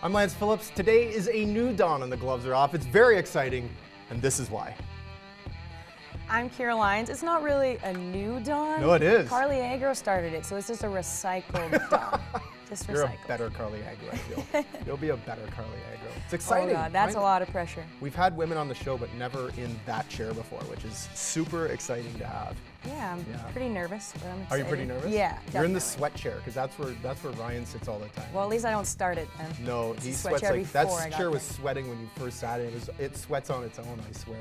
I'm Lance Phillips. Today is a new dawn and the gloves are off. It's very exciting, and this is why. I'm Kiera Lyons. It's not really a new dawn. No, it is. Carly Agro started it, so it's just a recycled dawn. Just You're recycled. a better Carly Agro, I feel. You'll be a better Carly Agro. It's exciting. Oh God, that's a lot of pressure. We've had women on the show, but never in that chair before, which is super exciting to have. Yeah, I'm pretty nervous, but I'm excited. Are you pretty nervous? Yeah, definitely. You're in the sweat chair, because that's where Ryan sits all the time. Well, at least I don't start it then. No, It's he a sweats chair like, that before I got chair was there. sweating when you first sat in. It sweats on its own, I swear.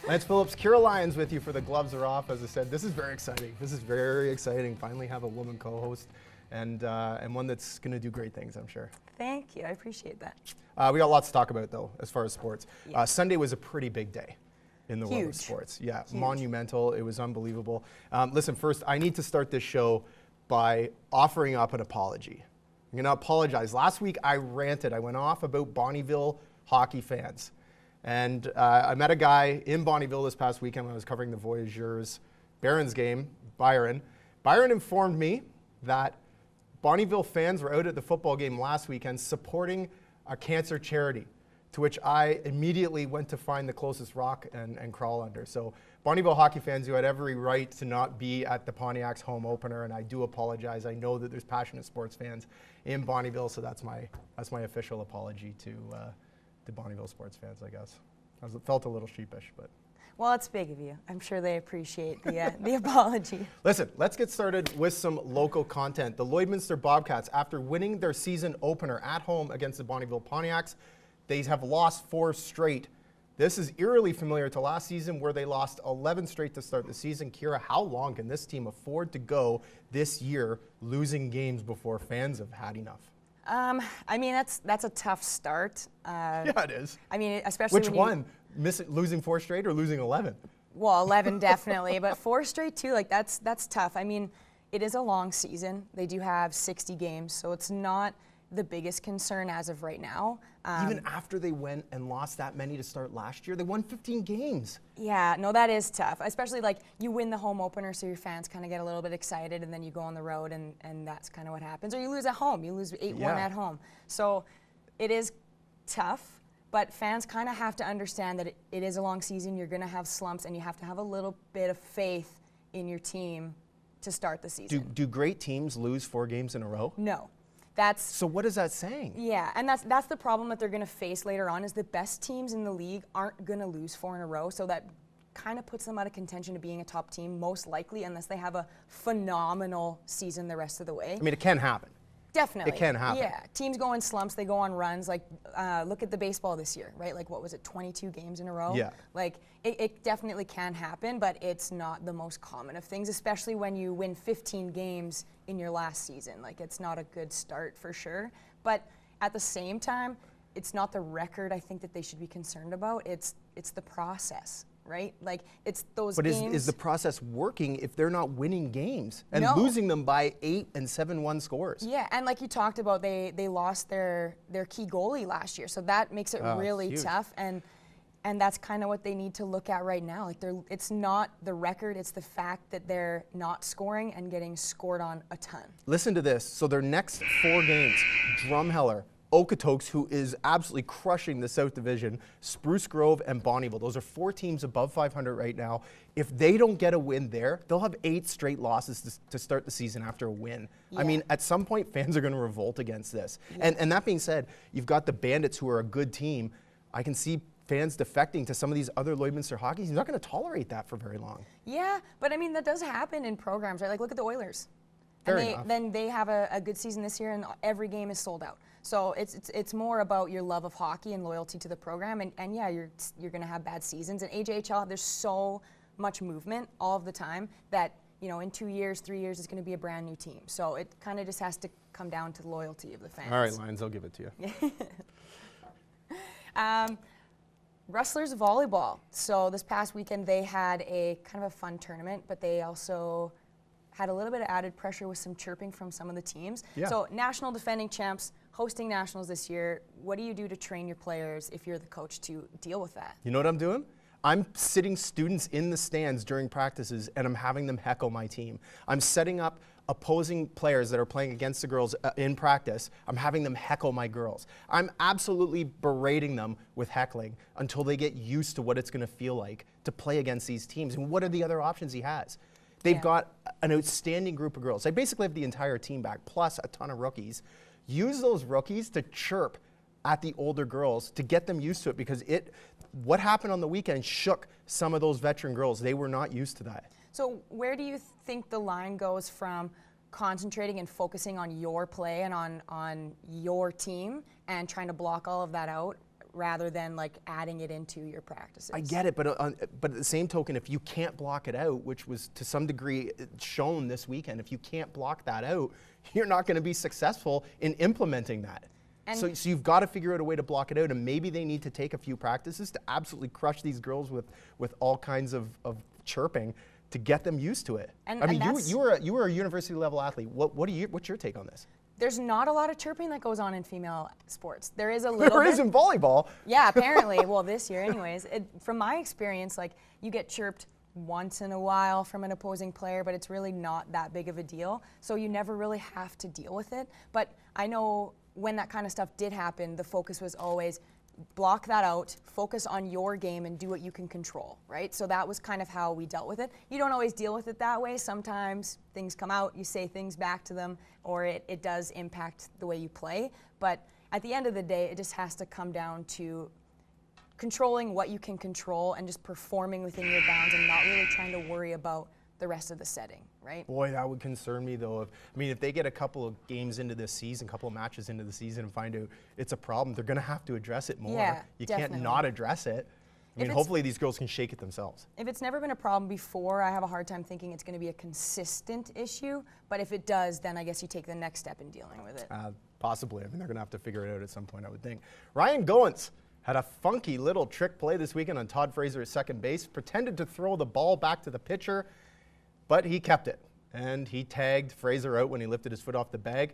Lance Phillips, Kiera Lyons with you for the gloves are off. As I said, this is very exciting. This is very exciting. Finally have a woman co-host and one that's going to do great things, I'm sure. Thank you, I appreciate that. We got lots to talk about, though, as far as sports. Yeah. Sunday was a pretty big day in the world of Huge. sports. Yeah, Huge. Monumental. It was unbelievable. Listen, first, I need to start this show by offering up an apology. I'm going to apologize. Last week, I ranted. I went off about Bonnyville hockey fans. And I met a guy in Bonnyville this past weekend when I was covering the Voyageurs Barons game, Byron. Byron informed me that Bonnyville fans were out at the football game last weekend supporting a cancer charity, to which I immediately went to find the closest rock and crawl under. So Bonnyville hockey fans, you had every right to not be at the Pontiac's home opener, and I do apologize. I know that there's passionate sports fans in Bonnyville, so that's my official apology to Bonnyville sports fans, I guess. I felt a little sheepish, but. Well, it's big of you. I'm sure they appreciate the apology. Listen, let's get started with some local content. The Lloydminster Bobcats, after winning their season opener at home against the Bonnyville Pontiacs, they have lost 4 straight. This is eerily familiar to last season where they lost 11 straight to start the season. Kiera, how long can this team afford to go this year losing games before fans have had enough? I mean, that's a tough start. Yeah, it is. I mean, especially Which one? Losing 4 straight or losing 11? Well, 11 definitely, but 4 straight too, like that's tough. I mean, it is a long season. They do have 60 games, so it's not the biggest concern as of right now. Even after they went and lost that many to start last year, they won 15 games. Yeah, no, that is tough, especially like you win the home opener, so your fans kind of get a little bit excited, and then you go on the road, and that's kind of what happens. Or you lose at home. You lose 8-1 at home. So it is tough, but fans kind of have to understand that it is a long season. You're going to have slumps, and you have to have a little bit of faith in your team to start the season. Do great teams lose 4 games in a row? No. So what is that saying? Yeah, and that's the problem that they're going to face later on is the best teams in the league aren't going to lose 4 in a row, so that kind of puts them out of contention to being a top team, most likely, unless they have a phenomenal season the rest of the way. I mean, it can happen. Definitely. It can happen. Yeah, teams go in slumps, they go on runs. Like, look at the baseball this year, right? Like, what was it, 22 games in a row? Yeah. Like, it definitely can happen, but it's not the most common of things, especially when you win 15 games in your last season. Like, it's not a good start for sure. But at the same time, it's not the record I think that they should be concerned about. It's the process. Right? Like, it's those games. But is the process working if they're not winning games and No. losing them by 8 and 7-1 scores? Yeah, and like you talked about, they lost their key goalie last year, so that makes it really huge. tough, and that's kind of what they need to look at right now. Like, it's not the record, it's the fact that they're not scoring and getting scored on a ton. Listen to this. So their next 4 games, Drumheller, Okotoks, who is absolutely crushing the South Division, Spruce Grove, and Bonnyville. Those are 4 teams above 500 right now. If they don't get a win there, they'll have 8 straight losses to start the season after a win. Yeah. I mean, at some point, fans are going to revolt against this. Yeah. And that being said, you've got the Bandits, who are a good team. I can see fans defecting to some of these other Lloydminster hockey teams. You're not going to tolerate that for very long. Yeah, but I mean, that does happen in programs, right? Like, look at the Oilers. Then they have a good season this year, and every game is sold out. So it's more about your love of hockey and loyalty to the program, and yeah, you're going to have bad seasons. And AJHL, there's so much movement all of the time that, you know, in 2 years, 3 years, it's going to be a brand new team. So it kind of just has to come down to the loyalty of the fans. All right, Lions, I'll give it to you. Rustlers volleyball. So this past weekend they had a kind of a fun tournament, but they also had a little bit of added pressure with some chirping from some of the teams. Yeah. So national defending champs, hosting nationals this year. What do you do to train your players if you're the coach to deal with that? You know what I'm doing? I'm sitting students in the stands during practices, and I'm having them heckle my team. I'm setting up opposing players that are playing against the girls in practice, I'm having them heckle my girls. I'm absolutely berating them with heckling until they get used to what it's going to feel like to play against these teams. And what are the other options he has? They've got an outstanding group of girls. They basically have the entire team back, plus a ton of rookies. Use those rookies to chirp at the older girls to get them used to it, because what happened on the weekend shook some of those veteran girls. They were not used to that. So where do you think the line goes from concentrating and focusing on your play and on your team and trying to block all of that out, rather than like adding it into your practices? I get it, but at the same token, if you can't block it out, which was to some degree shown this weekend, if you can't block that out, you're not going to be successful in implementing that. So you've got to figure out a way to block it out, and maybe they need to take a few practices to absolutely crush these girls with all kinds of chirping to get them used to it. I mean, you were a university level athlete. What's your take on this? There's not a lot of chirping that goes on in female sports. There is a little There bit. is in volleyball. Yeah, apparently. Well, this year anyways. From my experience, like, you get chirped once in a while from an opposing player, but it's really not that big of a deal. So you never really have to deal with it. But I know when that kind of stuff did happen, the focus was always block that out, focus on your game, and do what you can control, right? So that was kind of how we dealt with it. You don't always deal with it that way. Sometimes things come out, you say things back to them, or it does impact the way you play. But at the end of the day, it just has to come down to controlling what you can control and just performing within your bounds and not really trying to worry about the rest of the setting, right? Boy, that would concern me, though. If they get a couple of games into this season, a couple of matches into the season, and find out it's a problem, they're going to have to address it more. Yeah, you definitely. can't not address it. I mean, hopefully these girls can shake it themselves. If it's never been a problem before, I have a hard time thinking it's going to be a consistent issue. But if it does, then I guess you take the next step in dealing with it. Possibly. I mean, they're going to have to figure it out at some point, I would think. Ryan Goins had a funky little trick play this weekend on Todd Fraser at second base, pretended to throw the ball back to the pitcher, but he kept it, and he tagged Fraser out when he lifted his foot off the bag.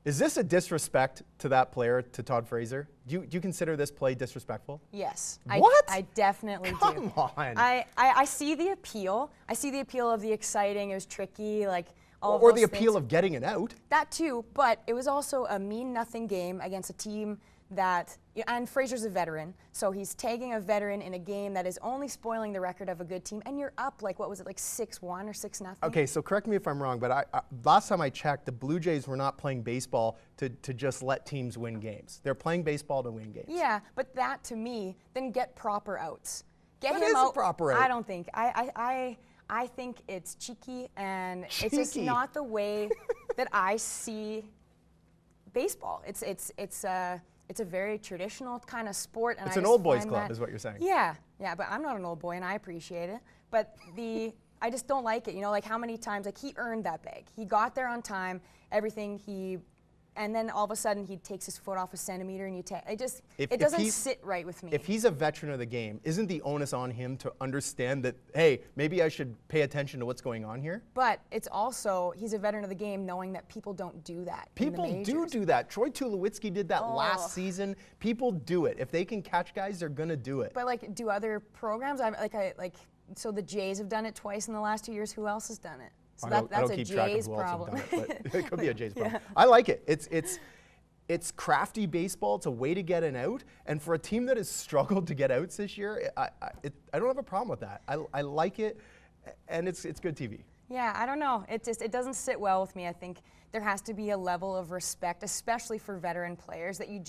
Is this a disrespect to that player, to Todd Fraser? Do you consider this play disrespectful? Yes. What? I definitely do. Come on. I see the appeal. I see the appeal of the exciting, it was tricky, like all of Or those the appeal things. of getting it out. That too, but it was also a mean-nothing game against a team that, and Fraser's a veteran, so he's tagging a veteran in a game that is only spoiling the record of a good team, and you're up, like, what was it, like 6-1 or 6-0? Okay, so correct me if I'm wrong, but last time I checked, the Blue Jays were not playing baseball to just let teams win games. They're playing baseball to win games. Yeah, but that, to me, then get proper outs. Get That him is a out. proper out. I don't think. I think it's cheeky, and it's just Cheeky. not the way that I see baseball. It's a very traditional kind of sport, and It's I an just old boys find club, that- is what you're saying. Yeah, but I'm not an old boy, and I appreciate it. But I just don't like it. You know, like how many times, like he earned that bag. He got there on time, everything. And then all of a sudden he takes his foot off a centimeter, and it doesn't sit right with me. If he's a veteran of the game, isn't the onus on him to understand that, hey, maybe I should pay attention to what's going on here? But it's also, he's a veteran of the game knowing that people don't do that. People in the majors. do that. Troy Tulowitzki did that last season. People do it. If they can catch guys, they're going to do it. But like, do other programs? So the Jays have done it twice in the last 2 years. Who else has done it? So I don't that's a keep track of Jays who else have problem. done it, but it could be a Jays problem. I like it. It's crafty baseball. It's a way to get an out. And for a team that has struggled to get outs this year, I don't have a problem with that. I like it, and it's good TV. Yeah, I don't know. It doesn't sit well with me. I think there has to be a level of respect, especially for veteran players, that you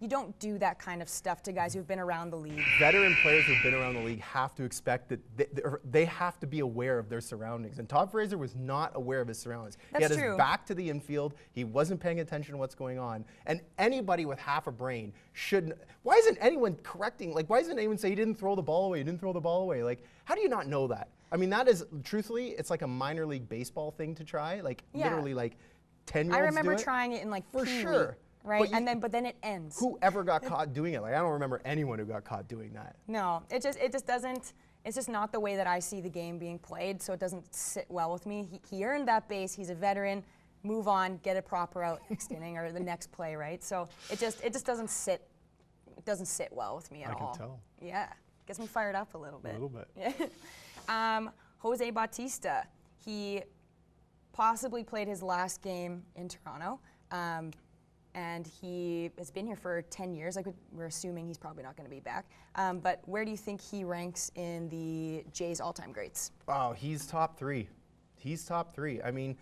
don't do that kind of stuff to guys who've been around the league. Veteran players who've been around the league have to expect that they have to be aware of their surroundings. And Todd Fraser was not aware of his surroundings. That's he had true. his back to the infield. He wasn't paying attention to what's going on. And anybody with half a brain shouldn't. Why isn't anyone correcting? Like, why doesn't anyone say he didn't throw the ball away? He didn't throw the ball away. Like, how do you not know that? I mean, that is, truthfully, it's like a minor league baseball thing to try. Like, Yeah. literally, like, 10-year-olds I remember do it. trying it in like For Pee-wee, sure. right? But But then it ends. Whoever got caught doing it? Like, I don't remember anyone who got caught doing that. No, it just doesn't. It's just not the way that I see the game being played. So it doesn't sit well with me. He earned that base. He's a veteran. Move on. Get a proper out next inning or the next play, right? So it just doesn't sit. It doesn't sit well with me at all. I can tell. Yeah, gets me fired up a little bit. A little bit. Yeah. Jose Bautista, he possibly played his last game in Toronto. And he has been here for 10 years. We're assuming he's probably not going to be back. But where do you think he ranks in the Jays all-time greats? Oh, he's top 3. He's top 3. I mean,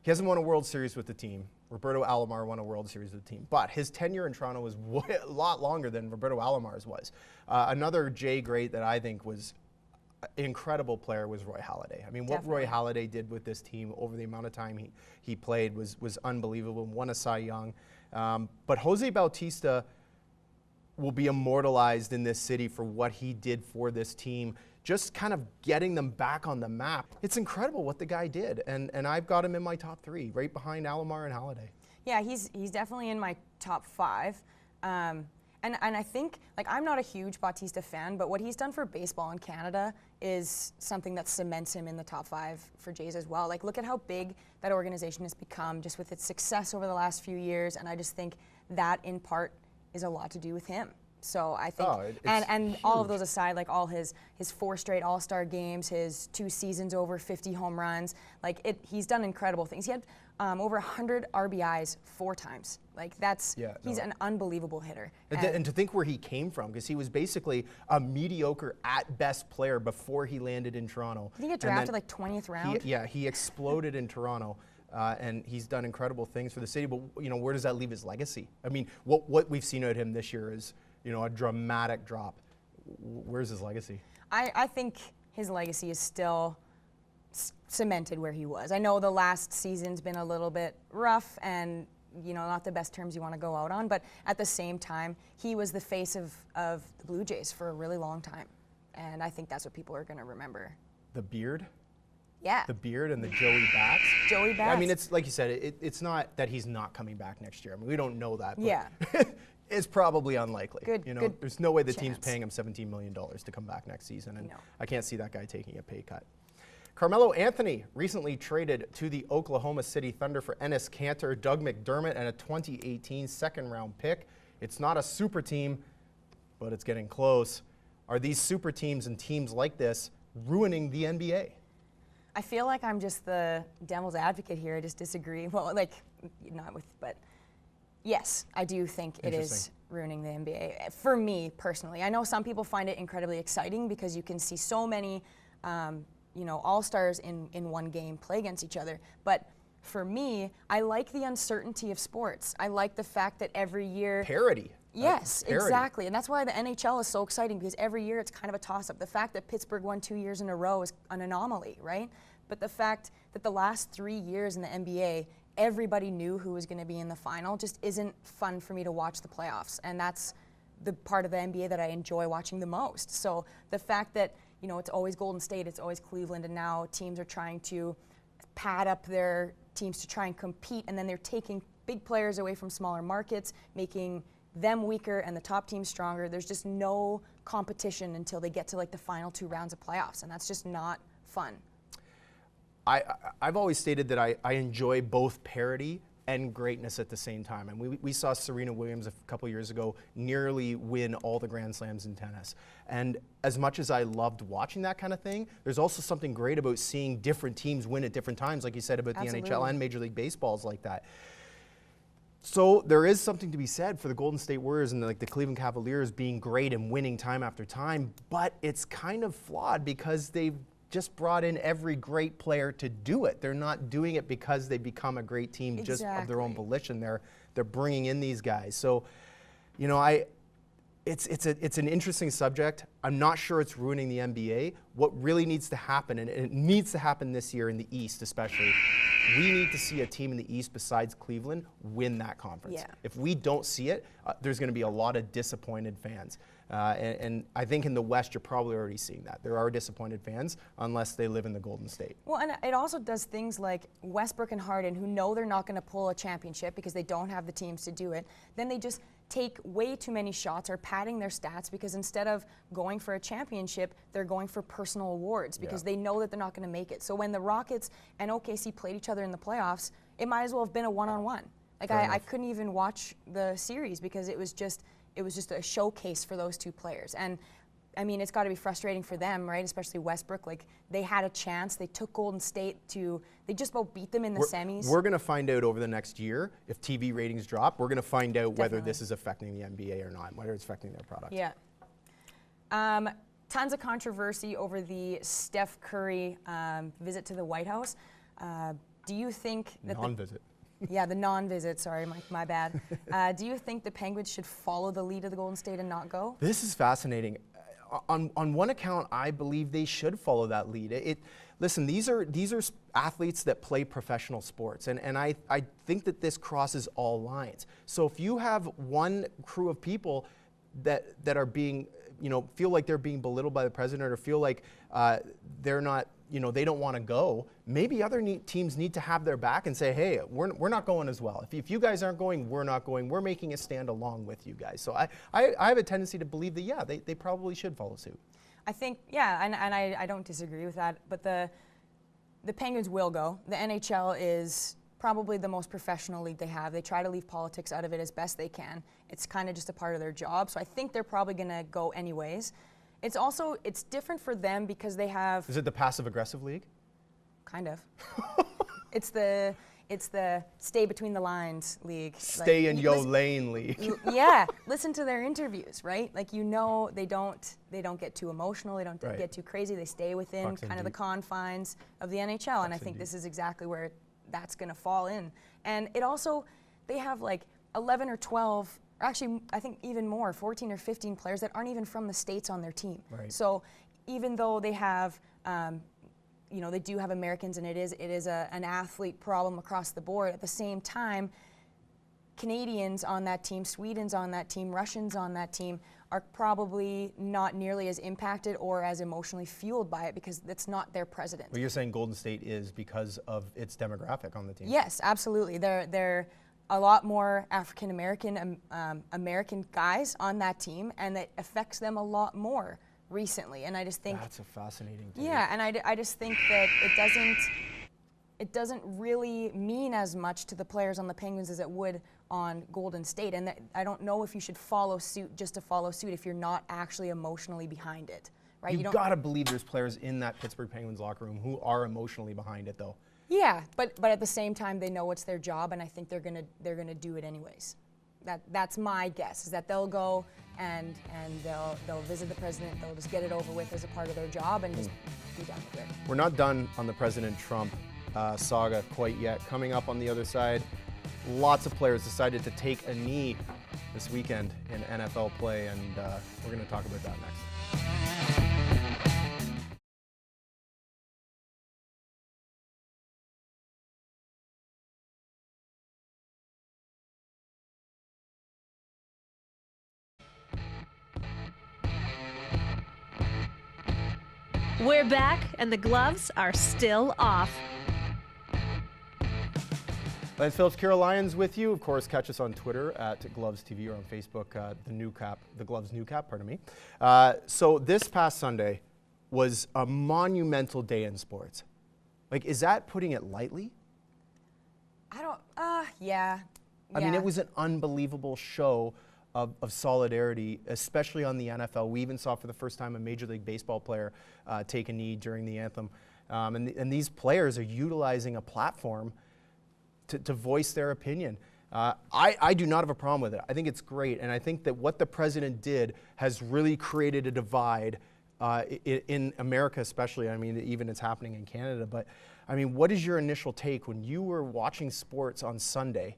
he hasn't won a World Series with the team. Roberto Alomar won a World Series with the team. But his tenure in Toronto was a lot longer than Roberto Alomar's was. Another Jay great that I think was an incredible player was Roy Halladay. I mean, what Roy Halladay did with this team over the amount of time he played was unbelievable. Won a Cy Young. But Jose Bautista will be immortalized in this city for what he did for this team, just kind of getting them back on the map. It's incredible what the guy did, and I've got him in my top 3, right behind Alomar and Halladay. Yeah, he's definitely in my top 5. And I think, like, I'm not a huge Bautista fan, but what he's done for baseball in Canada is something that cements him in the top 5 for Jays as well. Like, look at how big that organization has become just with its success over the last few years, and I just think that, in part, is a lot to do with him. So I think, and all of those aside, like all his 4 straight All-Star games, his 2 seasons over 50 home runs, like he's done incredible things. He had over 100 RBIs 4 times. Like he's an unbelievable hitter. And to think where he came from, because he was basically a mediocre at best player before he landed in Toronto. Did he get drafted like 20th round? He exploded in Toronto. And he's done incredible things for the city, but where does that leave his legacy? I mean, what we've seen of him this year is a dramatic drop. Where's his legacy? I think his legacy is still cemented where he was. I know the last season's been a little bit rough and not the best terms you want to go out on, but at the same time, he was the face of the Blue Jays for a really long time. And I think that's what people are going to remember. The beard? Yeah. The beard and the Joey Bats. Joey Bats. I mean, it's like you said, it's not that he's not coming back next year. I mean, we don't know that. But yeah. It's probably unlikely. Good there's no way the chance. team's paying him $17 million to come back next season, and I can't see that guy taking a pay cut. Carmelo Anthony recently traded to the Oklahoma City Thunder for Enes Kanter, Doug McDermott, and a 2018 second-round pick. It's not a super team, but it's getting close. Are these super teams and teams like this ruining the NBA? I feel like I'm just the devil's advocate here. I just disagree. Well, like, not with, but yes, I do think it is ruining the NBA. For me, personally. I know some people find it incredibly exciting because you can see so many, all-stars in one game play against each other. But for me, I like the uncertainty of sports. I like the fact that every year... Parity. Yes, exactly. And that's why the NHL is so exciting, because every year it's kind of a toss-up. The fact that Pittsburgh won 2 years in a row is an anomaly, right? But the fact that the last 3 years in the NBA, everybody knew who was going to be in the final just isn't fun for me to watch the playoffs. And that's the part of the NBA that I enjoy watching the most. So the fact that, it's always Golden State, it's always Cleveland, and now teams are trying to pad up their teams to try and compete, and then they're taking big players away from smaller markets, making them weaker and the top team stronger. There's just no competition until they get to like the final 2 rounds of playoffs, and that's just not fun. I've always stated that I enjoy both parity and greatness at the same time. And we saw Serena Williams a couple years ago nearly win all the Grand Slams in tennis. And as much as I loved watching that kind of thing, there's also something great about seeing different teams win at different times, like you said about the NHL and Major League Baseballs like that. So there is something to be said for the Golden State Warriors and the Cleveland Cavaliers being great and winning time after time, but it's kind of flawed because they've just brought in every great player to do it. They're not doing it because they become a great team just of their own volition. They're bringing in these guys. So, it's an interesting subject. I'm not sure it's ruining the NBA. What really needs to happen, and it needs to happen this year in the East especially, we need to see a team in the East besides Cleveland win that conference. Yeah. If we don't see it, there's going to be a lot of disappointed fans. And I think in the West, you're probably already seeing that. There are disappointed fans unless they live in the Golden State. Well, and it also does things like Westbrook and Harden, who know they're not going to pull a championship because they don't have the teams to do it. Then they just take way too many shots or padding their stats because instead of going for a championship, they're going for personal awards because they know that they're not going to make it. So when the Rockets and OKC played each other in the playoffs, it might as well have been a one-on-one. Like I couldn't even watch the series because it was just a showcase for those 2 players. And I mean, it's got to be frustrating for them, right? Especially Westbrook. Like, they had a chance. They took Golden State they just about beat them in the semis. We're going to find out over the next year if TV ratings drop. We're going to find out whether this is affecting the NBA or not, whether it's affecting their product. Yeah. Tons of controversy over the Steph Curry visit to the White House. Do you think that non-visit? Yeah, the non-visit, sorry, my bad. Do you think the Penguins should follow the lead of the Golden State and not go? This is fascinating. On one account, I believe they should follow that lead. Listen, these are athletes that play professional sports, and I think that this crosses all lines. So if you have one crew of people that are being, feel like they're being belittled by the president, or feel like they're not, they don't want to go, maybe other teams need to have their back and say, hey, we're not going as well. If you guys aren't going, we're not going. We're making a stand along with you guys. So I have a tendency to believe that, yeah, they probably should follow suit. I think, yeah, and I don't disagree with that, but the Penguins will go. The NHL is probably the most professional league they have. They try to leave politics out of it as best they can. It's kind of just a part of their job, so I think they're probably going to go anyways. It's different for them because they have... Is it the passive-aggressive league? Kind of. It's the stay between the lines league. Stay in your lane league. Yeah, listen to their interviews, right? Like, they don't get too emotional, they don't get too crazy, they stay within kind of the confines of the NHL, and I think this is exactly where that's going to fall in. And it also, they have like 11 or 12, or actually I think even more, 14 or 15 players that aren't even from the States on their team. Right. So even though they have they do have Americans, and it is an athlete problem across the board. At the same time, Canadians on that team, Sweden's on that team, Russians on that team are probably not nearly as impacted or as emotionally fueled by it because that's not their president. Well, you're saying Golden State is because of its demographic on the team? Yes, absolutely. They're a lot more African American American guys on that team, and that affects them a lot more recently. And I just think that's a fascinating take. Yeah, and I just think that it doesn't really mean as much to the players on the Penguins as it would on Golden State. And I don't know if you should follow suit just to follow suit if you're not actually emotionally behind it, right? You've got to believe there's players in that Pittsburgh Penguins locker room who are emotionally behind it, though. Yeah, but at the same time, they know it's their job, and I think they're gonna do it anyways. That's my guess, is that they'll go and they'll visit the president. They'll just get it over with as a part of their job and just be done with it. We're not done on the President Trump saga quite yet. Coming up on the other side, lots of players decided to take a knee this weekend in NFL play, and we're going to talk about that next. We're back, and the gloves are still off. Lance Phillips, Kiera Lyons with you. Of course, catch us on Twitter at Gloves TV or on Facebook, the Gloves New Cap, pardon me. So this past Sunday was a monumental day in sports. Like, is that putting it lightly? Yeah. I mean, it was an unbelievable show of solidarity, especially on the NFL. We even saw for the first time a Major League Baseball player take a knee during the anthem. And these players are utilizing a platform to voice their opinion. I do not have a problem with it. I think it's great. And I think that what the president did has really created a divide in America especially. I mean, even it's happening in Canada. But, I mean, what is your initial take when you were watching sports on Sunday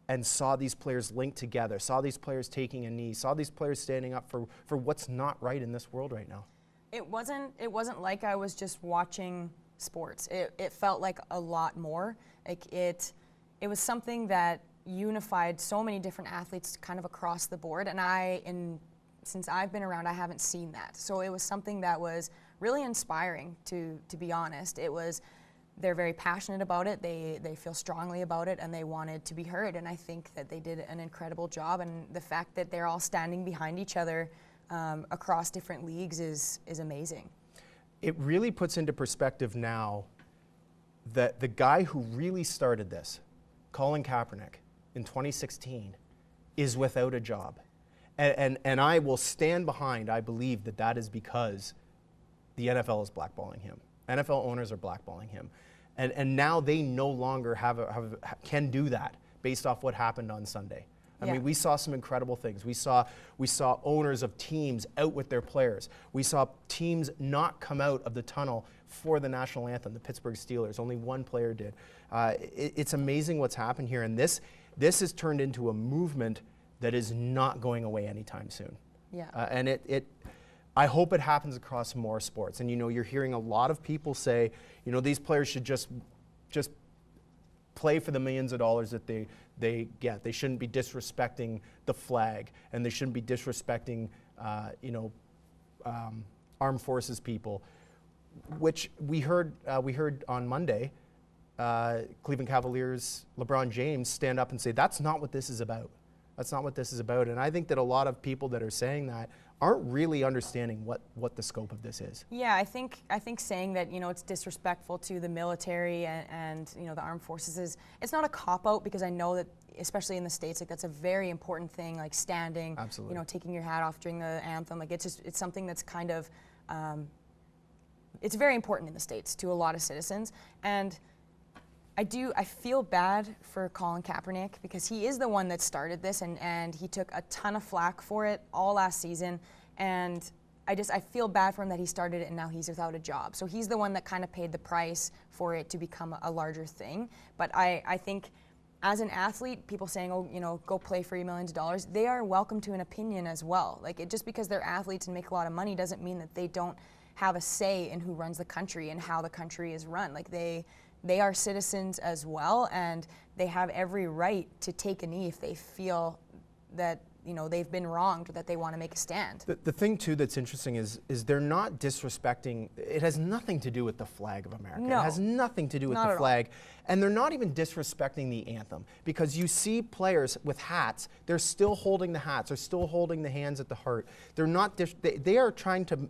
and saw these players linked together, saw these players taking a knee, saw these players standing up for what's not right in this world right now? It wasn't like I was just watching sports. It felt like a lot more. Like it was something that unified so many different athletes kind of across the board, and since I've been around, I haven't seen that. So it was something that was really inspiring, to be honest. They're very passionate about it, they feel strongly about it, and they wanted to be heard, and I think that they did an incredible job, and the fact that they're all standing behind each other across different leagues is amazing. It really puts into perspective now that the guy who really started this, Colin Kaepernick, in 2016, is without a job. And I will stand behind, I believe that is because the NFL is blackballing him. NFL owners are blackballing him. And now they no longer can do that based off what happened on Sunday. I mean, we saw some incredible things. We saw owners of teams out with their players. We saw teams not come out of the tunnel for the national anthem, the Pittsburgh Steelers. Only one player did. It's amazing what's happened here. And this has turned into a movement that is not going away anytime soon. Yeah. And I hope it happens across more sports. And you're hearing a lot of people say, these players should just play for the millions of dollars that they get. They shouldn't be disrespecting the flag, and they shouldn't be disrespecting armed forces people, which we heard on Monday. Cleveland Cavaliers LeBron James stand up and say that's not what this is about. That's not what this is about. And I think that a lot of people that are saying that aren't really understanding what the scope of this is. Yeah, I think saying that it's disrespectful to the military and the armed forces it's not a cop-out, because I know that especially in the States, like that's a very important thing, like standing, absolutely, taking your hat off during the anthem. Like it's something that's kind of it's very important in the States to a lot of citizens. And I feel bad for Colin Kaepernick, because he is the one that started this, and he took a ton of flack for it all last season. And I feel bad for him that he started it and now he's without a job. So he's the one that kind of paid the price for it to become a larger thing. But I think as an athlete, people saying, oh, go play for $1 million, they are welcome to an opinion as well. Like just because they're athletes and make a lot of money doesn't mean that they don't have a say in who runs the country and how the country is run. Like they are citizens as well, and they have every right to take a knee if they feel that they've been wronged, or that they want to make a stand. The thing too that's interesting is they're not disrespecting. It has nothing to do with the flag of America. No, it has nothing to do with the flag, and they're not even disrespecting the anthem, because you see players with hats. They're still holding the hats. They're still holding the hands at the heart. They're not. They are trying to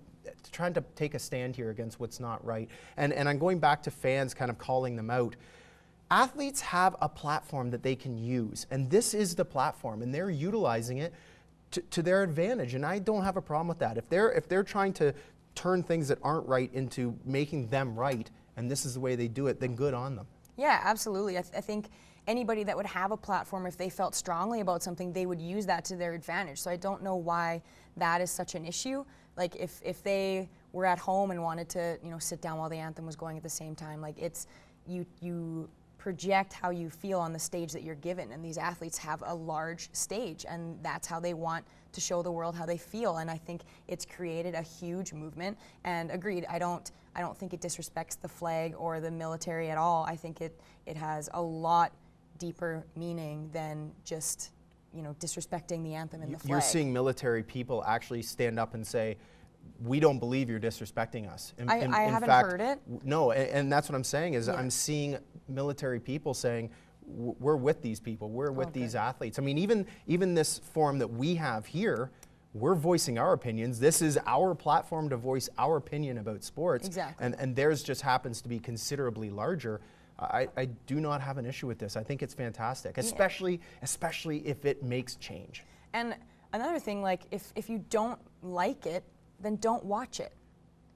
take a stand here against what's not right. And I'm going back to fans kind of calling them out. Athletes have a platform that they can use, and this is the platform, and they're utilizing it to their advantage, and I don't have a problem with that. If they're trying to turn things that aren't right into making them right, and this is the way they do it, then good on them. Yeah, absolutely. I think anybody that would have a platform, if they felt strongly about something, they would use that to their advantage. So I don't know why that is such an issue. Like if they were at home and wanted to, sit down while the anthem was going at the same time, like it's you project how you feel on the stage that you're given, and these athletes have a large stage, and that's how they want to show the world how they feel. And I think it's created a huge movement. And agreed, I don't think it disrespects the flag or the military at all. I think it has a lot deeper meaning than just disrespecting the anthem and the flag. You're seeing military people actually stand up and say, we don't believe you're disrespecting us. I haven't heard it. No, and that's what I'm saying is I'm seeing military people saying, we're with these people, we're with these athletes. I mean, even this forum that we have here, we're voicing our opinions. This is our platform to voice our opinion about sports. Exactly. And theirs just happens to be considerably larger. I do not have an issue with this. I think it's fantastic, especially if it makes change. And another thing, like if you don't like it, then don't watch it,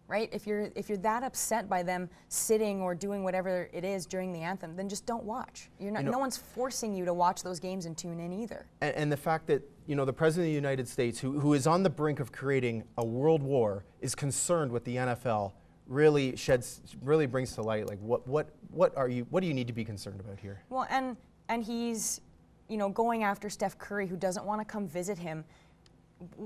right? If you're that upset by them sitting or doing whatever it is during the anthem, then just don't watch. You're not. No one's forcing you to watch those games and tune in either. And the fact that the President of the United States, who is on the brink of creating a world war, is concerned with the NFL, really brings to light like what do you need to be concerned about here? Well, and he's going after Steph Curry, who doesn't want to come visit him.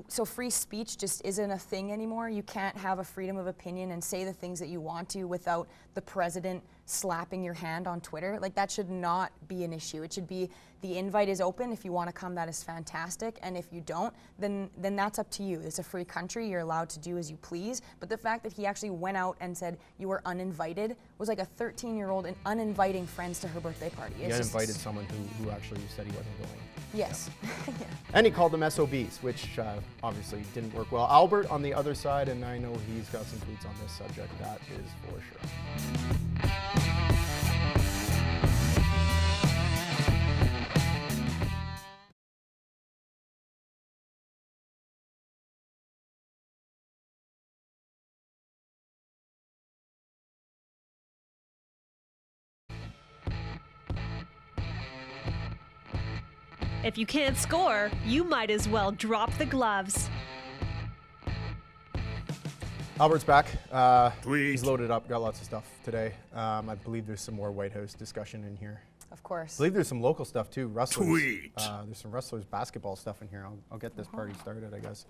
So free speech just isn't a thing anymore. You can't have a freedom of opinion and say the things that you want to without the president slapping your hand on Twitter. Like that should not be an issue. It should be the invite is open. If you want to come, that is fantastic. And if you don't, then that's up to you. It's a free country. You're allowed to do as you please. But the fact that he actually went out and said you were uninvited was like a 13-year-old and uninviting friends to her birthday party. He uninvited someone who actually said he wasn't going. Yes. Yeah. And he called them SOBs, which obviously didn't work well. Albert on the other side, and I know he's got some tweets on this subject, that is for sure. If you can't score, you might as well drop the gloves. Albert's back. Tweet. He's loaded up, got lots of stuff today. I believe there's some more White House discussion in here. Of course. I believe there's some local stuff too. Wrestlers. Tweet. There's some wrestlers basketball stuff in here. I'll get this party started, I guess.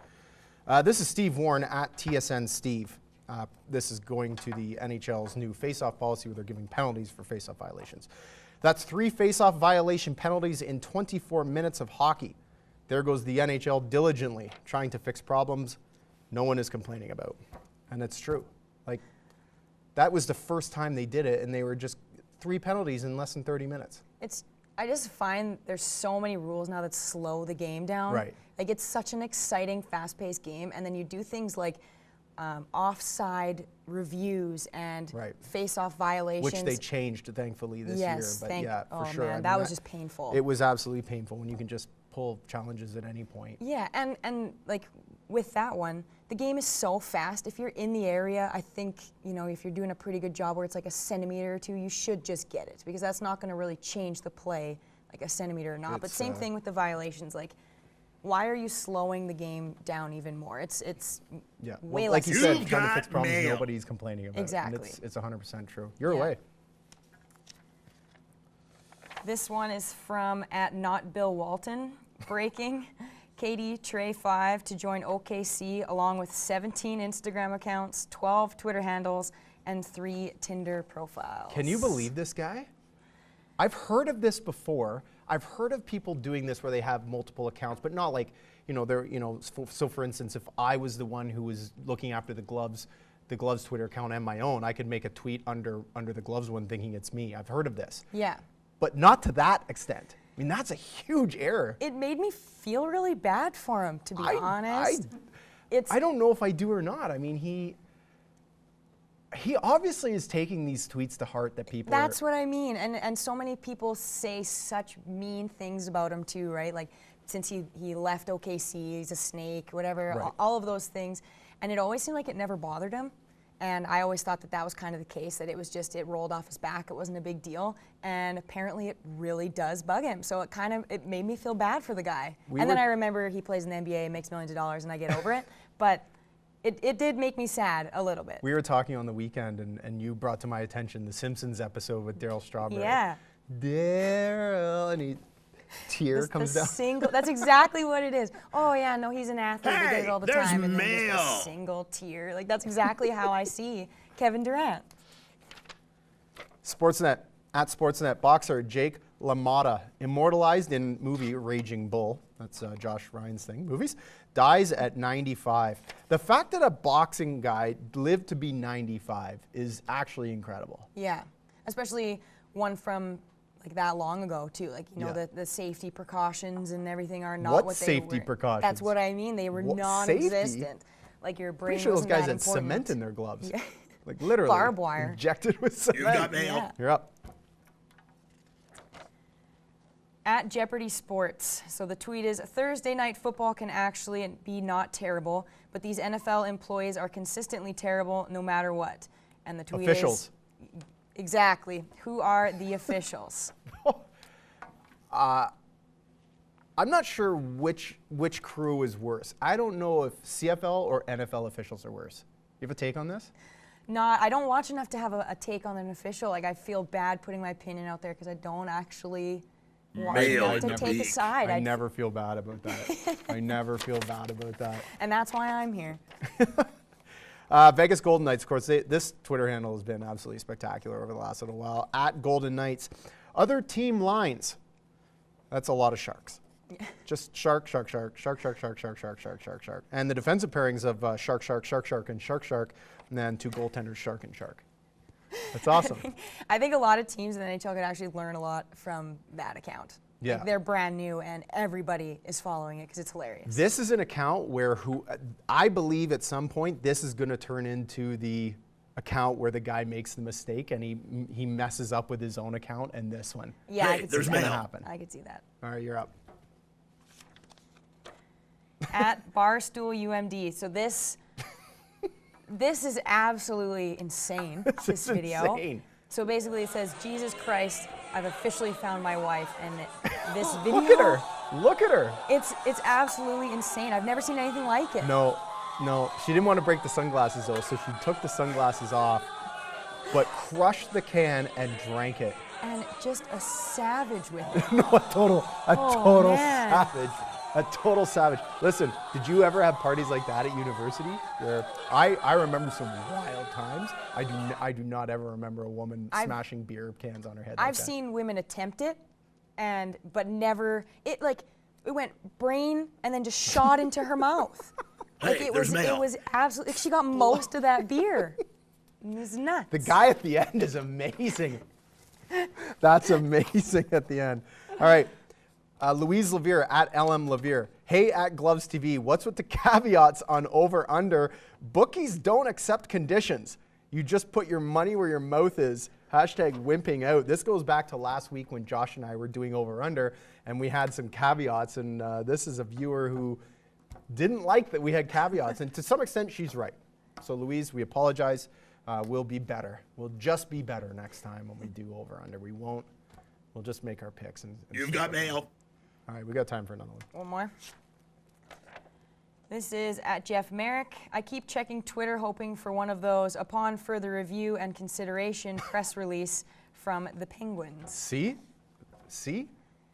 This is Steve Warren at TSN Steve. This is going to the NHL's new face-off policy where they're giving penalties for face-off violations. That's 3 face-off violation penalties in 24 minutes of hockey. There goes the NHL diligently trying to fix problems no one is complaining about. And it's true. Like, that was the first time they did it, and they were just 3 penalties in less than 30 minutes. I just find there's so many rules now that slow the game down. Right. Like, it's such an exciting, fast-paced game, and then you do things like offside reviews and face-off violations. Which they changed, thankfully, this year. But yeah, for sure. Man, that was just painful. It was absolutely painful when you can just pull challenges at any point. Yeah, and like with that one, the game is so fast. If you're in the area, I think, you know, if you're doing a pretty good job where it's like a centimeter or 2, you should just get it, because that's not going to really change the play, like a centimeter or not. But same thing with the violations. Like, why are you slowing the game down even more? It's way less. Like you said, trying to fix problems nobody's complaining about. Exactly. And it's 100% true. You're away. This one is from @NotBillWalton. Breaking. Katie Trey 5 to join OKC along with 17 Instagram accounts, 12 Twitter handles, and 3 Tinder profiles. Can you believe this guy? I've heard of this before. I've heard of people doing this where they have multiple accounts, but not like, you know, they're, you know, so for instance, if I was the one who was looking after the Gloves Twitter account and my own, I could make a tweet under the Gloves one thinking it's me. I've heard of this. Yeah. But not to that extent. I mean, that's a huge error. It made me feel really bad for him, to be honest. I don't know if I do or not. I mean, he obviously is taking these tweets to heart that people That's what I mean. And so many people say such mean things about him too, right? Like, since he left OKC, he's a snake, whatever, all of those things. And it always seemed like it never bothered him. And I always thought that was kind of the case, that it was just, it rolled off his back, it wasn't a big deal. And apparently it really does bug him. So it made me feel bad for the guy. Then I remember he plays in the NBA and makes millions of dollars, and I get over it. But it did make me sad a little bit. We were talking on the weekend, and you brought to my attention the Simpsons episode with Daryl Strawberry. Yeah. Daryl, and tear comes down. That's exactly what it is. Oh yeah, no, he's an athlete. He does it all the time. And mail. then just a single tear. Like, that's exactly how I see Kevin Durant. Sportsnet, @Sportsnet boxer Jake LaMotta, immortalized in movie Raging Bull. That's Josh Ryan's thing. Movies. Dies at 95. The fact that a boxing guy lived to be 95 is actually incredible. Yeah, especially one from like that long ago too. Like, you know, the safety precautions and everything are not what they were. What safety precautions? That's what I mean. They were non-existent. Safety? Like, your brain Pretty sure those guys that had important. cement in their gloves. Yeah. Like, literally. Barbed wire. Injected with cement. You got mail. Yeah. You're up. @Jeopardy Sports. So the tweet is, Thursday night football can actually be not terrible, but these NFL employees are consistently terrible no matter what. And the tweet Officials. is... Exactly. Who are the officials? I'm not sure which crew is worse. I don't know if CFL or NFL officials are worse. You have a take on this? No, I don't watch enough to have a take on an official. Like, I feel bad putting my opinion out there because I don't actually want to take a side. I never feel bad about that. I never feel bad about that. And that's why I'm here. Vegas Golden Knights, of course, this Twitter handle has been absolutely spectacular over the last little while. @Golden Knights. Other team lines. That's a lot of sharks. Just shark, shark, shark, shark, shark, shark, shark, shark, shark, shark, shark. And the defensive pairings of shark, shark, shark, shark, and shark, shark, and then 2 goaltenders, shark and shark. That's awesome. I think a lot of teams in the NHL could actually learn a lot from that account. Yeah. Like, they're brand new and everybody is following it because it's hilarious. This is an account where I believe at some point this is going to turn into the account where the guy makes the mistake and he messes up with his own account and this one. Yeah, Hey, I could there's see mail. that. Happen. I could see that. All right, you're up. @Barstool UMD. So this is absolutely insane. This video. Insane. So basically, it says, "Jesus Christ, I've officially found my wife," and this video. Look at her. Look at her. It's absolutely insane. I've never seen anything like it. No, she didn't want to break the sunglasses though, so she took the sunglasses off, but crushed the can and drank it. And just a savage with it. No, a total savage. A total savage. Listen, did you ever have parties like that at university? Where I remember some wild times. I do not ever remember a woman smashing beer cans on her head. I've seen women attempt it, but never. It went brain and then just shot into her mouth. Hey, it was absolutely. She got most of that beer. It was nuts. The guy at the end is amazing. That's amazing at the end. All right. Louise Levere at LM Levere. Hey at Gloves TV, what's with the caveats on over-under? Bookies don't accept conditions. You just put your money where your mouth is. Hashtag wimping out. This goes back to last week when Josh and I were doing over-under, and we had some caveats, and this is a viewer who didn't like that we had caveats, and to some extent, she's right. So Louise, we apologize. We'll be better. We'll just be better next time when we do over-under. We won't. We'll just make our picks. And You've got mail. All right, we got time for another one. One more. This is at Jeff Merrick. I keep checking Twitter hoping for one of those upon further review and consideration press release from the Penguins. See?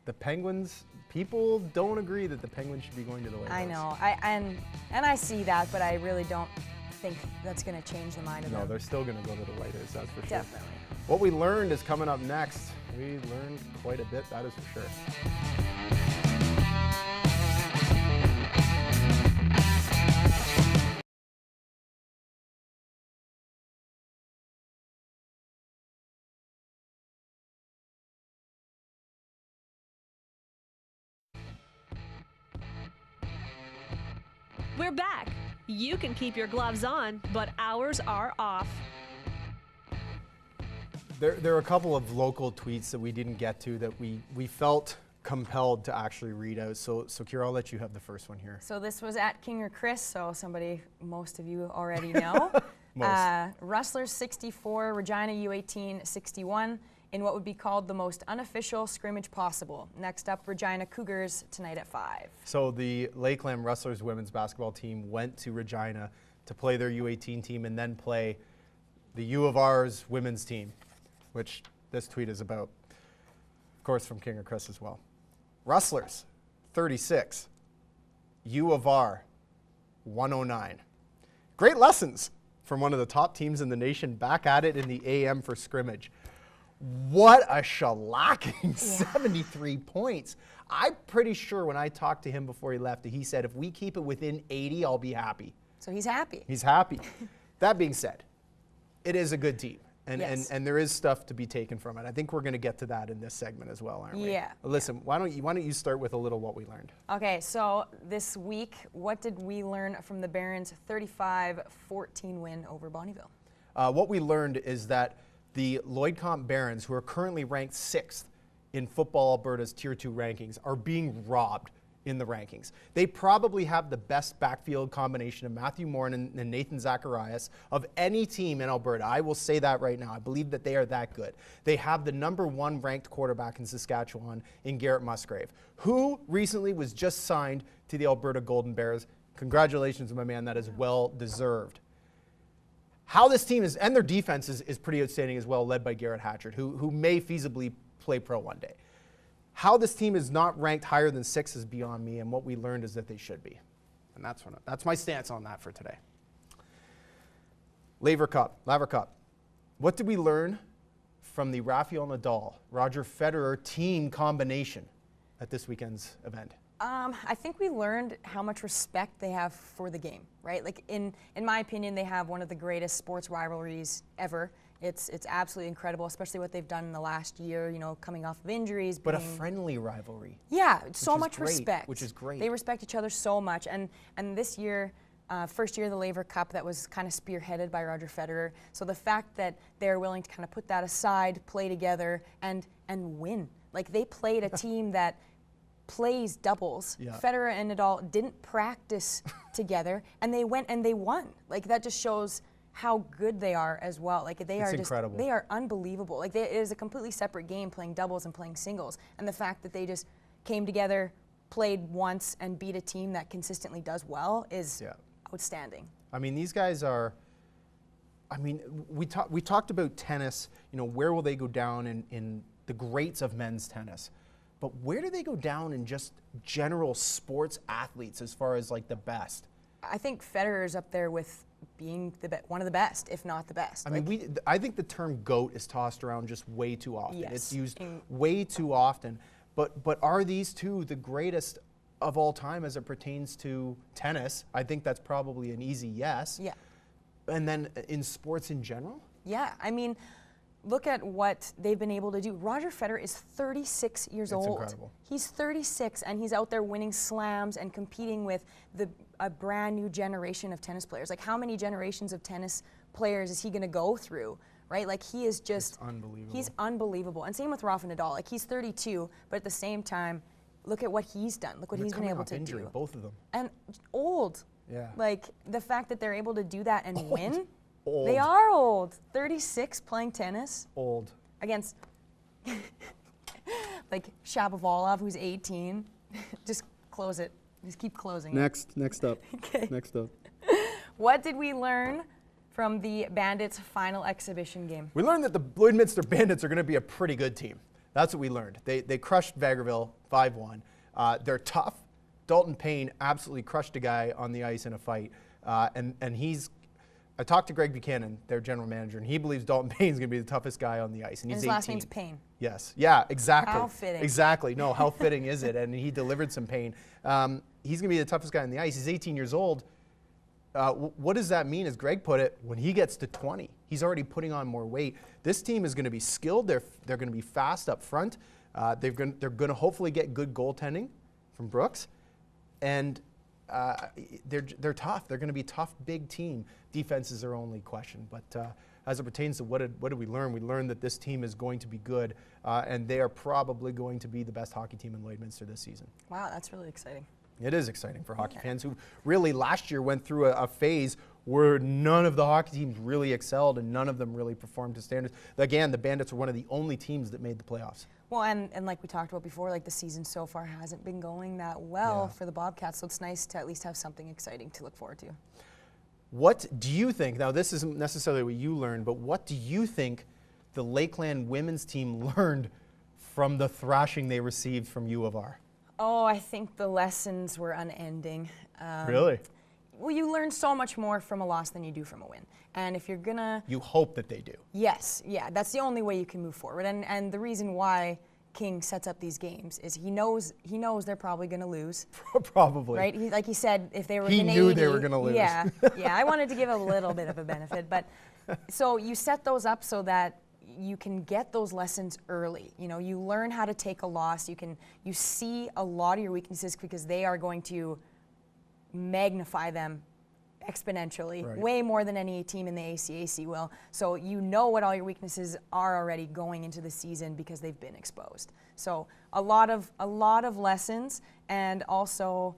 The Penguins, people don't agree that the Penguins should be going to the White House. I know. And I see that, but I really don't think that's going to change the mind of them. No, they're still going to go to the White House, that's for sure. Definitely. What we learned is coming up next. We learned quite a bit, that is for sure. We're back. You can keep your gloves on, but ours are off. There are a couple of local tweets that we didn't get to that we felt compelled to actually read out. So Kiera, I'll let you have the first one here. So this was at King or Chris, so somebody most of you already know. Rustlers 64, Regina U18 61, in what would be called the most unofficial scrimmage possible. Next up, Regina Cougars tonight at 5. So the Lakeland Rustlers women's basketball team went to Regina to play their U18 team and then play the U of R's women's team, which this tweet is about. Of course, from King or Chris as well. Rustlers 36, U of R 109. Great lessons from one of the top teams in the nation, back at it in the AM for scrimmage. What a shellacking, 73 points. I'm pretty sure when I talked to him before he left, he said, if we keep it within 80, I'll be happy. So he's happy. He's happy. That being said, it is a good team. And, Yes. and there is stuff to be taken from it. I think we're going to get to that in this segment as well, aren't we? Yeah. Listen, why don't you start with a little what we learned? Okay, so this week, what did we learn from the Barons' 35-14 win over Bonnyville? What we learned is that the Lloyd Comp Barons, who are currently ranked 6th in Football Alberta's Tier 2 rankings, are being robbed in the rankings. They probably have the best backfield combination of Matthew Morin and Nathan Zacharias of any team in Alberta. I will say that right now. I believe that they are that good. They have the #1 ranked quarterback in Saskatchewan in Garrett Musgrave, who recently was just signed to the Alberta Golden Bears. Congratulations, my man. That is well deserved. How this team is, and their defense is pretty outstanding as well, led by Garrett Hatchard, who may feasibly play pro one day. How this team is not ranked higher than 6 is beyond me, and what we learned is that they should be. And that's my stance on that for today. Laver Cup. What did we learn from the Rafael Nadal, Roger Federer team combination at this weekend's event? I think we learned how much respect they have for the game, right? Like in my opinion, they have one of the greatest sports rivalries ever. It's absolutely incredible, especially what they've done in the last year, you know, coming off of injuries. But a friendly rivalry. Yeah, so much great, respect. which is great. They respect each other so much. And this year, first year of the Laver Cup, that was kind of spearheaded by Roger Federer. So the fact that they're willing to kind of put that aside, play together, and win. Like they played a team that plays doubles. Yeah. Federer and Nadal didn't practice together, and they went and they won. Like that just shows how good they are as well. Like they are incredible. They are unbelievable. Like it is a completely separate game, playing doubles and playing singles. And the fact that they just came together, played once and beat a team that consistently does well is outstanding. I mean, these guys are, I mean, we talked about tennis, you know, where will they go down in the greats of men's tennis? But where do they go down in just general sports athletes as far as like the best? I think Federer's up there with being one of the best, if not the best. I mean, I think the term GOAT is tossed around just way too often. Yes. It's used way too often. But are these two the greatest of all time as it pertains to tennis? I think that's probably an easy yes. Yeah. And then in sports in general? Yeah, I mean, look at what they've been able to do. Roger Federer is 36 years old. It's incredible. He's 36 and he's out there winning slams and competing with a brand new generation of tennis players. Like, how many generations of tennis players is he going to go through? Right? Like, he is just it's unbelievable. He's unbelievable. And same with Rafa Nadal. Like, he's 32, but at the same time, look at what he's done. Look what he's been able to injury, do. Both of them. And old. Yeah. Like, the fact that they're able to do that and win. Old. They are old. 36 playing tennis. Old. Against like Shapovalov, who's 18. Just close it. Just keep closing it. Next up. Okay. Next up. What did we learn from the Bandits' final exhibition game? We learned that the Lloydminster Bandits are going to be a pretty good team. That's what we learned. They crushed Vegreville 5-1. They're tough. Dalton Payne absolutely crushed a guy on the ice in a fight. And I talked to Greg Buchanan, their general manager, and he believes Dalton Payne's going to be the toughest guy on the ice. And he's 18. His last name's Payne. Yes. Yeah, exactly. How fitting. Exactly. No, how fitting is it? And he delivered some pain. He's going to be the toughest guy on the ice. He's 18 years old. What does that mean, as Greg put it, when he gets to 20? He's already putting on more weight. This team is going to be skilled. They're going to be fast up front. They're going to hopefully get good goaltending from Brooks. And they're tough. They're going to be a tough, big team. Defense is their only question. But as it pertains to what did we learn? We learned that this team is going to be good, and they are probably going to be the best hockey team in Lloydminster this season. Wow, that's really exciting. It is exciting for hockey fans who really last year went through a phase where none of the hockey teams really excelled and none of them really performed to standards. Again, the Bandits are one of the only teams that made the playoffs. Well, and like we talked about before, like the season so far hasn't been going that well for the Bobcats, so it's nice to at least have something exciting to look forward to. What do you think, now this isn't necessarily what you learned, but what do you think the Lakeland women's team learned from the thrashing they received from U of R? Oh, I think the lessons were unending. Really? Well, you learn so much more from a loss than you do from a win. And if you're gonna... You hope that they do. Yes, yeah, that's the only way you can move forward. And the reason why King sets up these games is he knows they're probably gonna lose. Probably. Right? Like he said, if they were he in knew 80, they were gonna lose. Yeah, yeah, I wanted to give a little bit of a benefit. But so you set those up so that you can get those lessons early. You know, you learn how to take a loss. You see a lot of your weaknesses because they are going to magnify them exponentially, way more than any team in the ACAC will. So you know what all your weaknesses are already going into the season because they've been exposed. So a lot of lessons, and also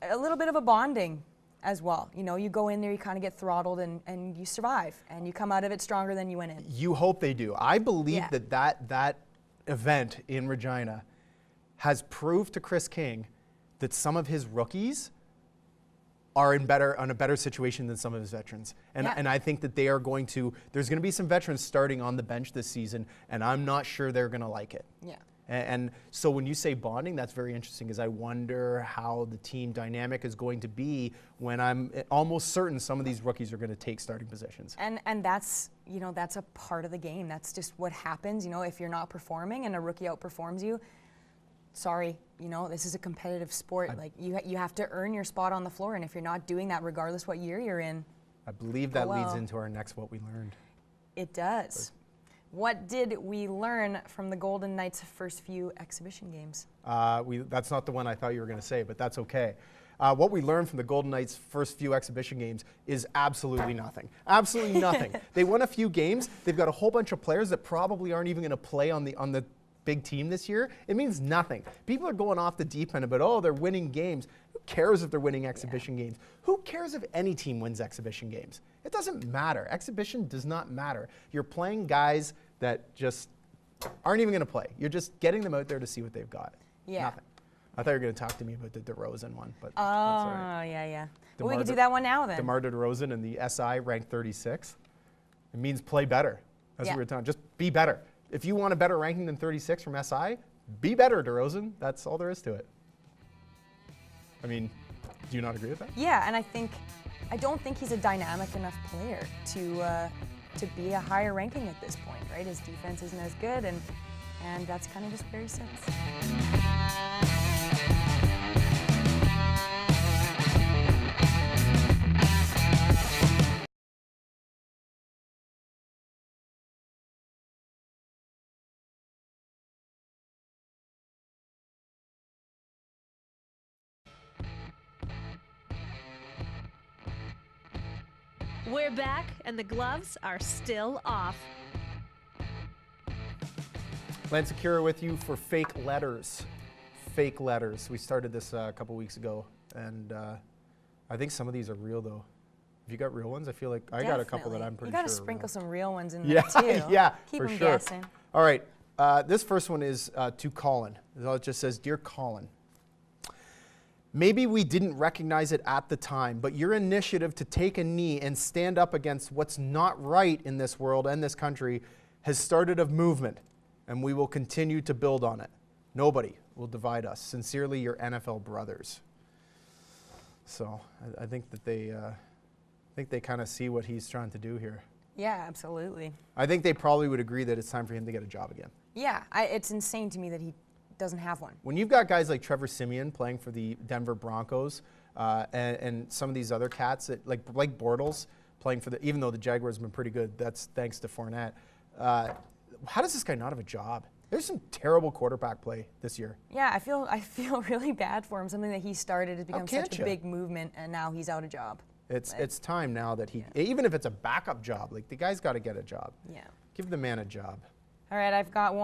a little bit of a bonding as well. You know, you go in there, you kind of get throttled, and you survive, and you come out of it stronger than you went in. You hope they do. I believe that event in Regina has proved to Chris King that some of his rookies are in a better situation than some of his veterans. And I think that there's going to be some veterans starting on the bench this season, and I'm not sure they're going to like it. Yeah. And so when you say bonding, that's very interesting, because I wonder how the team dynamic is going to be when I'm almost certain some of these rookies are going to take starting positions. And that's, you know, that's a part of the game. That's just what happens. You know, if you're not performing and a rookie outperforms you, sorry, you know, this is a competitive sport. Like you have to earn your spot on the floor, and if you're not doing that, regardless what year you're in, I believe that leads into our next what we learned. It does. What did we learn from the Golden Knights' first few exhibition games? That's not the one I thought you were going to say, but that's okay. What we learned from the Golden Knights' first few exhibition games is absolutely nothing. Absolutely nothing. They won a few games. They've got a whole bunch of players that probably aren't even going to play on the big team this year. It means nothing. People are going off the deep end about, oh, they're winning games. Who cares if they're winning exhibition games? Who cares if any team wins exhibition games? It doesn't matter. Exhibition does not matter. You're playing guys that just aren't even going to play. You're just getting them out there to see what they've got. Yeah. Nothing. I thought you were going to talk to me about the DeRozan one, but Oh, that's all right. yeah. Well, we could do that one now then. DeMar DeRozan in the SI ranked 36. It means play better. That's what we were talking. Just be better. If you want a better ranking than 36 from SI, be better, DeRozan. That's all there is to it. I mean, do you not agree with that? Yeah, and I don't think he's a dynamic enough player to be a higher ranking at this point, right? His defense isn't as good, and that's kind of just where he sits. We're back, and the gloves are still off. Lance and Kiera with you for Fake Letters. Fake Letters. We started this a couple weeks ago, and I think some of these are real, though. Have you got real ones? I feel like I got a couple that I'm pretty sure You got to sprinkle real. some real ones in there, too. Yeah, Keep for them sure. guessing. All right. This first one is to Colin. It just says, Dear Colin, maybe we didn't recognize it at the time, but your initiative to take a knee and stand up against what's not right in this world and this country has started a movement, and we will continue to build on it. Nobody will divide us. Sincerely, your NFL brothers. So I think that they kind of see what he's trying to do here. Yeah, absolutely. I think they probably would agree that it's time for him to get a job again. Yeah, it's insane to me that he doesn't have one. When you've got guys like Trevor Siemian playing for the Denver Broncos and some of these other cats, that, like Bortles playing for even though the Jaguars have been pretty good, that's thanks to Fournette. How does this guy not have a job? There's some terrible quarterback play this year. Yeah, I feel really bad for him. Something that he started has become such a big movement, and now he's out of job. It's time now that he, even if it's a backup job, like the guy's got to get a job. Yeah. Give the man a job. All right, I've got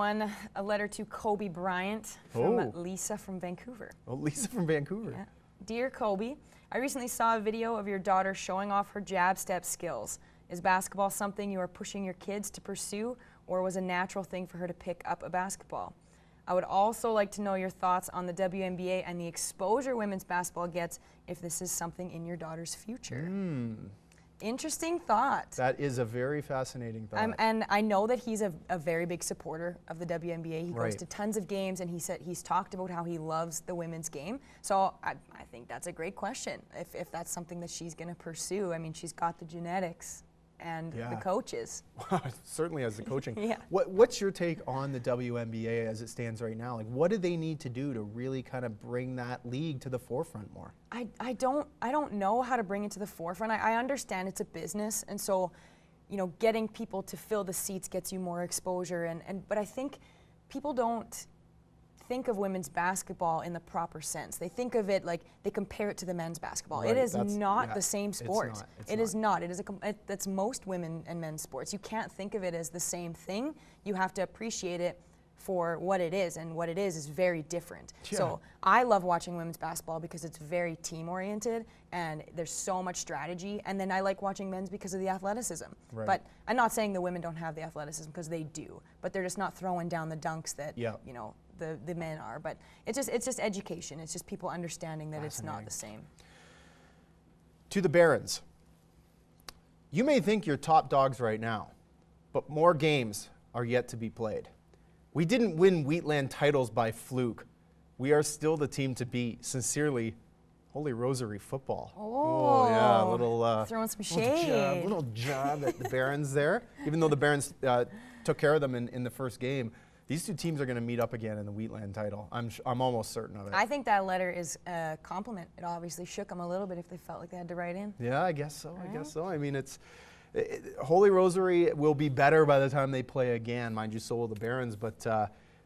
a letter to Kobe Bryant from Lisa from Vancouver. Oh, Lisa from Vancouver. Yeah. Dear Kobe, I recently saw a video of your daughter showing off her jab step skills. Is basketball something you are pushing your kids to pursue, or was a natural thing for her to pick up a basketball? I would also like to know your thoughts on the WNBA and the exposure women's basketball gets, if this is something in your daughter's future. Interesting thought. That is a very fascinating thought. And I know that he's a very big supporter of the WNBA. He goes to tons of games, and he's talked about how he loves the women's game. So I think that's a great question, if that's something that she's going to pursue. I mean, she's got the genetics and the coaches. Certainly has the coaching. Yeah. What's your take on the WNBA as it stands right now? Like, what do they need to do to really kind of bring that league to the forefront more? I don't know how to bring it to the forefront. I understand it's a business, and so, you know, getting people to fill the seats gets you more exposure, but I think people don't think of women's basketball in the proper sense. They think of it like they compare it to the men's basketball. Right, it is not the same sport. It is not. It is that's most women and men's sports. You can't think of it as the same thing. You have to appreciate it for what it is, and what it is very different. Yeah. So I love watching women's basketball because it's very team-oriented and there's so much strategy, and then I like watching men's because of the athleticism. Right. But I'm not saying the women don't have the athleticism, because they do, but they're just not throwing down the dunks that you know the men are. But it's just education. It's just people understanding that it's not the same. To the Barons, you may think you're top dogs right now, but more games are yet to be played. We didn't win Wheatland titles by fluke. We are still the team to beat. Sincerely, Holy Rosary Football. Oh yeah, a little throwing some shade. Little jab at the Barons there. Even though the Barons took care of them in the first game, these two teams are going to meet up again in the Wheatland title. I'm almost certain of it. I think that letter is a compliment. It obviously shook them a little bit if they felt like they had to write in. Yeah, I guess so. I guess so. I mean, Holy Rosary will be better by the time they play again. Mind you, so will the Barons, but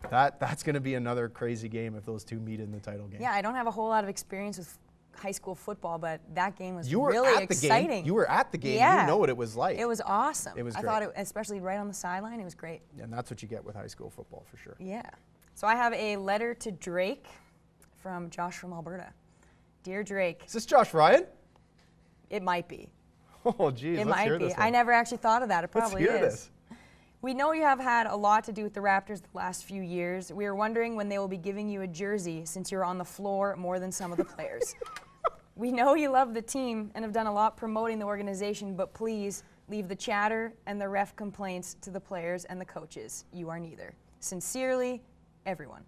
that's going to be another crazy game if those two meet in the title game. Yeah, I don't have a whole lot of experience with high school football, but that game was really exciting. Game. You were at the game. Yeah. You know what it was like. It was awesome. It was great. I thought, especially right on the sideline, it was great. And that's what you get with high school football for sure. Yeah. So I have a letter to Drake from Josh from Alberta. Dear Drake. Is this Josh Ryan? It might be. Oh, geez. It let's might hear be. this one. I never actually thought of that. It probably Let's hear is. this. We know you have had a lot to do with the Raptors the last few years. We are wondering when they will be giving you a jersey since you're on the floor more than some of the players. We know you love the team and have done a lot promoting the organization, but please leave the chatter and the ref complaints to the players and the coaches. You are neither. Sincerely, everyone.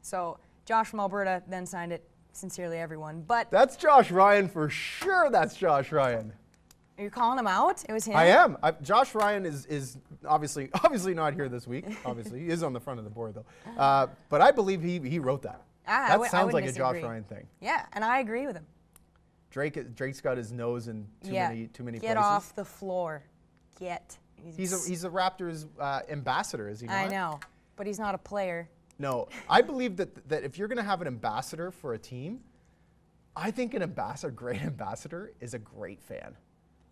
So Josh from Alberta then signed it, sincerely everyone. But that's Josh Ryan for sure. That's Josh Ryan. Are you calling him out? It was him? I am. Josh Ryan is obviously not here this week. Obviously, he is on the front of the board though. But I believe he wrote that. That sounds like a Josh Ryan thing. Yeah, and I agree with him. Drake's got his nose in too many places. Get off the floor. He's a Raptors ambassador, is he not? I know, but he's not a player. No, I believe that if you're going to have an ambassador for a team, I think an ambassador, great ambassador, is a great fan.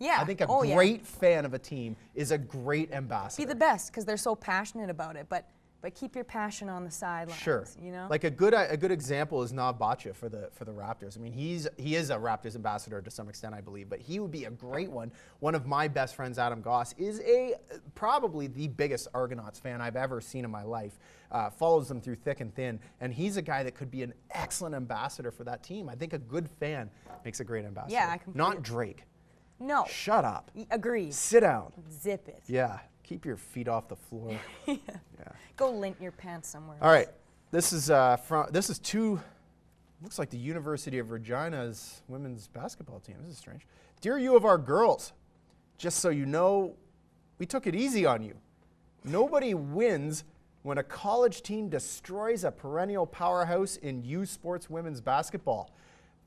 Yeah. I think a great fan of a team is a great ambassador. Be the best because they're so passionate about it, but keep your passion on the sidelines. Sure. You know. Like a good example is Nav Bhatia for the Raptors. I mean, he is a Raptors ambassador to some extent, I believe, but he would be a great one. One of my best friends, Adam Goss, is probably the biggest Argonauts fan I've ever seen in my life. Follows them through thick and thin, and he's a guy that could be an excellent ambassador for that team. I think a good fan makes a great ambassador. Yeah, I completely. Not Drake. No. Shut up. Agreed. Sit down. Zip it. Yeah. Keep your feet off the floor. Yeah. Go lint your pants somewhere else. All right. This is looks like the University of Regina's women's basketball team. This is strange. Dear U of R girls, just so you know, we took it easy on you. Nobody wins when a college team destroys a perennial powerhouse in U Sports women's basketball.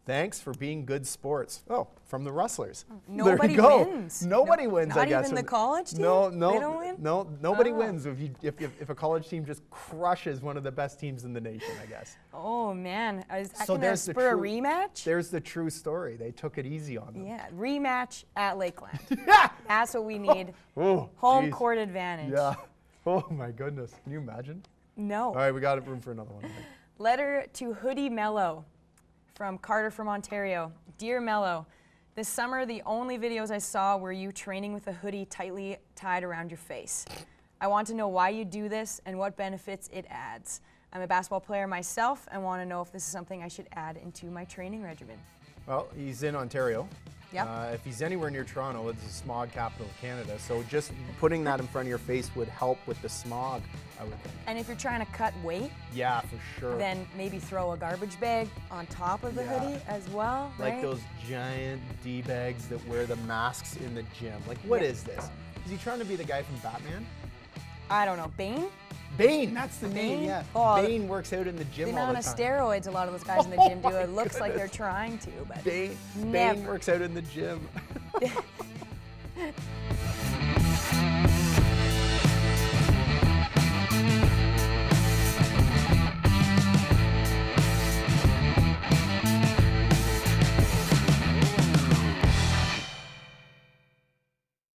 Thanks for being good sports. Oh, from the Rustlers. Nobody there you go. wins. Nobody wins, I guess. Not even the college team? No. They don't win? No, nobody wins if a college team just crushes one of the best teams in the nation, I guess. Oh, man. Is that So going to spur a rematch? There's the true story. They took it easy on them. Yeah, rematch at Lakeland. Yeah. That's what we need. Home court advantage. Yeah. Oh, my goodness. Can you imagine? No. All right, we got room for another one, I think. Letter to Hoodie Mello from Carter from Ontario. Dear Mello, this summer the only videos I saw were you training with a hoodie tightly tied around your face. I want to know why you do this and what benefits it adds. I'm a basketball player myself and want to know if this is something I should add into my training regimen. Well, he's in Ontario. Yep. If he's anywhere near Toronto, it's the smog capital of Canada. So just putting that in front of your face would help with the smog, I would think. And if you're trying to cut weight, yeah, for sure. Then maybe throw a garbage bag on top of the hoodie as well. Like right? those giant D-bags that wear the masks in the gym. Like, what is this? Is he trying to be the guy from Batman? I don't know. Bane? Bane, that's the name, yeah. Oh, Bane works out in the gym all the time. The amount of steroids a lot of those guys in the gym do, it looks like they're trying to, but Bane works out in the gym.